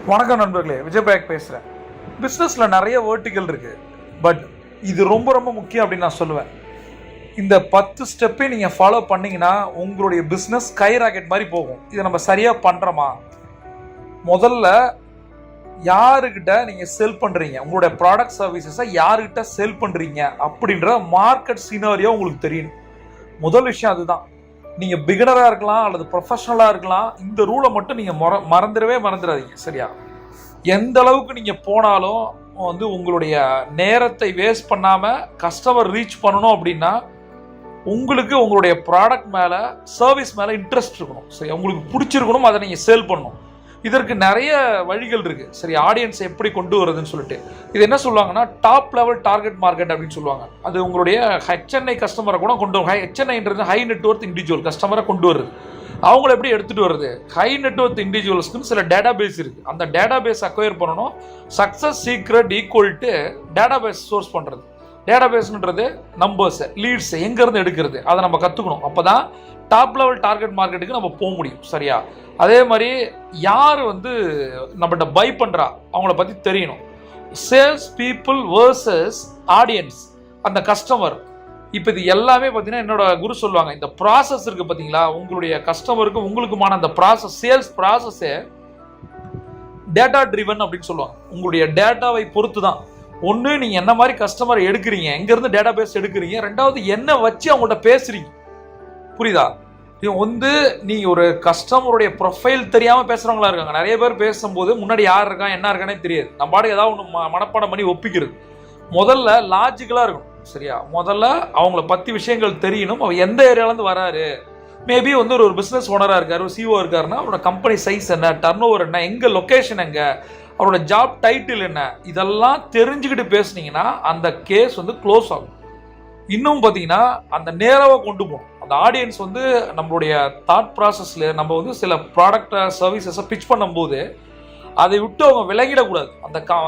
வணக்கம் நண்பர்களே, விஜயபாக் பேசுகிறேன். பிஸ்னஸில் நிறைய வேர்ட்டிக்கல் இருக்குது. பட் இது ரொம்ப ரொம்ப முக்கியம் அப்படின்னு நான் சொல்லுவேன். இந்த 10 ஸ்டெப்பையும் நீங்கள் ஃபாலோ பண்ணிங்கன்னா உங்களுடைய பிஸ்னஸ் ஸ்கை ராக்கெட் மாதிரி போகும். இதை நம்ம சரியாக பண்ணுறோமா? முதல்ல யாருக்கிட்ட நீங்கள் செல் பண்ணுறீங்க, உங்களுடைய ப்ராடக்ட் சர்வீசஸை யாருக்கிட்ட செல் பண்ணுறீங்க அப்படின்ற மார்க்கெட் சினாரியோ உங்களுக்கு தெரியணும். முதல் விஷயம் அதுதான். நீங்கள் பிகினராக இருக்கலாம் அல்லது ப்ரொஃபஷனலாக இருக்கலாம். இந்த ரூலை மட்டும் நீங்கள் மறந்துடாதீங்க. சரியா? எந்த அளவுக்கு நீங்கள் போனாலும் உங்களுடைய நேரத்தை வேஸ்ட் பண்ணாமல் கஸ்டமர் ரீச் பண்ணணும் அப்படின்னா உங்களுக்கு உங்களுடைய ப்ராடக்ட் மேலே, சர்வீஸ் மேலே இன்ட்ரெஸ்ட் இருக்கணும். சரி, உங்களுக்கு பிடிச்சிருக்கணும், அதை நீங்கள் சேல் பண்ணணும். இதற்கு நிறைய வழிகள் இருக்குது. சரி, ஆடியன்ஸ் எப்படி கொண்டு வருதுன்னு சொல்லிட்டு இது என்ன சொல்லுவாங்கன்னா டாப் லெவல் டார்கெட் மார்க்கெட் அப்படின்னு சொல்லுவாங்க. அது உங்களுடைய HNI கஸ்டமரை கூட கொண்டு வரும். HNIன்றது ஹை நெட்வொர்த் இண்டிவிஜுவல் கஸ்டமரை கொண்டு வருது. அவங்கள எப்படி எடுத்துகிட்டு வருது? ஹை நெட்வொர்த் இண்டிவிஜுவல்ஸ்க்குன்னு சில டேட்டா பேஸ் இருக்குது. அந்த டேட்டா பேஸ் அக்வயர் பண்ணணும். Success secret equal to database source பண்ணுறது. டேட்டா பேஸ்ன்றது நம்பர்ஸ், லீட்ஸ் எங்கேருந்து எடுக்கிறது, அதை நம்ம கற்றுக்கணும். அப்போ தான் டாப் லெவல் டார்கெட் மார்க்கெட்டுக்கு நம்ம போக முடியும். சரியா? அதே மாதிரி யார் நம்மகிட்ட பை பண்ணுறா அவங்கள பற்றி தெரியணும். சேல்ஸ் பீப்புள் வேர்சஸ் ஆடியன்ஸ், அந்த கஸ்டமர். இப்போ இது எல்லாமே பார்த்தீங்கன்னா என்னோட குரு சொல்லுவாங்க, இந்த ப்ராசஸ் இருக்குது பார்த்தீங்களா, உங்களுடைய கஸ்டமருக்கு உங்களுக்குமான அந்த ப்ராசஸ், சேல்ஸ் ப்ராசஸே டேட்டா ட்ரிவன் அப்படின்னு சொல்லுவாங்க. உங்களுடைய டேட்டாவை பொறுத்து தான். ஒன்று நீங்கள் என்ன மாதிரி கஸ்டமரை எடுக்கிறீங்க, எங்கேருந்து டேட்டா பேஸ் எடுக்கிறீங்க, ரெண்டாவது என்ன வச்சு அவங்கள்ட்ட பேசுகிறீங்க. புரியுதா? நீங்கள் ஒரு கஸ்டமருடைய ப்ரொஃபைல் தெரியாமல் பேசுகிறவங்களா இருக்காங்க. நிறைய பேர் பேசும்போது முன்னாடி யார் இருக்கான் என்ன இருக்கானே தெரியாது. நம்ம பாட்டுக்கு ஏதாவது ஒன்று மனப்பாடம் பண்ணி ஒப்பிக்கிறது. முதல்ல லாஜிக்கலாக இருக்கணும். சரியா? முதல்ல அவங்கள பற்றி விஷயங்கள் தெரியணும். அவர் எந்த ஏரியாவிலேருந்து வராரு, மேபி ஒரு பிஸ்னஸ் ஓனராக இருக்கார், ஒரு CEO இருக்காருன்னா அவரோட கம்பெனி சைஸ் என்ன, டர்ன் ஓவர் என்ன, எங்கே லொக்கேஷன் எங்கே, அவரோட ஜாப் டைட்டில் என்ன, இதெல்லாம் தெரிஞ்சுக்கிட்டு பேசுனீங்கன்னா அந்த கேஸ் க்ளோஸ் ஆகும். இன்னும் பார்த்தீங்கன்னா அந்த நேராக கொண்டு போகணும். அந்த ஆடியன்ஸ் நம்மளுடைய தாட் ப்ராசஸில் நம்ம சில ப்ராடக்ட் சர்வீசஸை பிச் பண்ணும்போது அதை விட்டு அவங்க விலகிடக்கூடாது.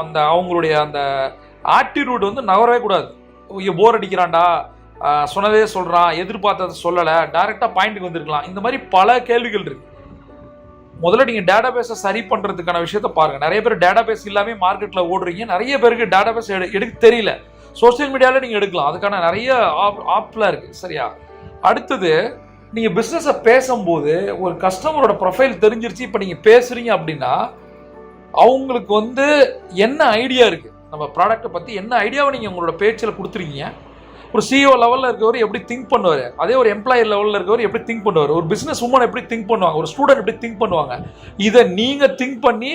அந்த அவங்களுடைய அந்த ஆட்டிடியூட் நகரவே கூடாது. போர் அடிக்கிறான்டா, சொன்னதே சொல்கிறான், எதிர்பார்த்ததை சொல்லலை, டைரெக்டாக பாயிண்ட்டுக்கு வந்திருக்கலாம். இந்த மாதிரி பல கேள்விகள் இருக்குது. முதல்ல நீங்கள் டேட்டா பேஸை சரி பண்ணுறதுக்கான விஷயத்த பாருங்கள். நிறைய பேர் டேட்டா பேஸ் இல்லாமல் மார்க்கெட்டில் ஓடுறீங்க. நிறைய பேருக்கு டேட்டா பேஸ் எடுக்க தெரியல. சோஷியல் மீடியாவில் நீங்கள் எடுக்கலாம், அதுக்கான நிறைய ஆப்லாம் இருக்குது. சரியா? அடுத்தது, நீங்கள் பிஸ்னஸை பேசும்போது ஒரு கஸ்டமரோட ப்ரொஃபைல் தெரிஞ்சிருச்சு. இப்போ நீங்கள் பேசுகிறீங்க அப்படின்னா அவங்களுக்கு என்ன ஐடியா இருக்குது, நம்ம ப்ராடக்ட்டை பற்றி என்ன ஐடியாவை நீங்கள் உங்களோட பேச்சில் கொடுத்துருக்கீங்க. ஒரு CEO லெவலில் இருக்கவர் எப்படி திங்க் பண்ணுவார், அதே ஒரு எம்ப்ளாயி லெவலில் இருக்கவர் எப்படி திங்க் பண்ணுவார், ஒரு பிஸ்னஸ் உமன் எப்படி திங்க் பண்ணுவாங்க, ஒரு ஸ்டூடெண்ட் எப்படி திங்க் பண்ணுவாங்க. இதை நீங்கள் திங்க் பண்ணி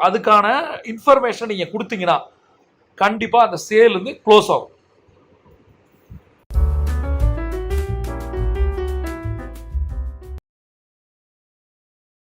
அதுக்கான இன்ஃபர்மேஷன் நீங்கள் கொடுத்தீங்கன்னா கண்டிப்பாக அந்த சேல் க்ளோஸ் ஆகும்.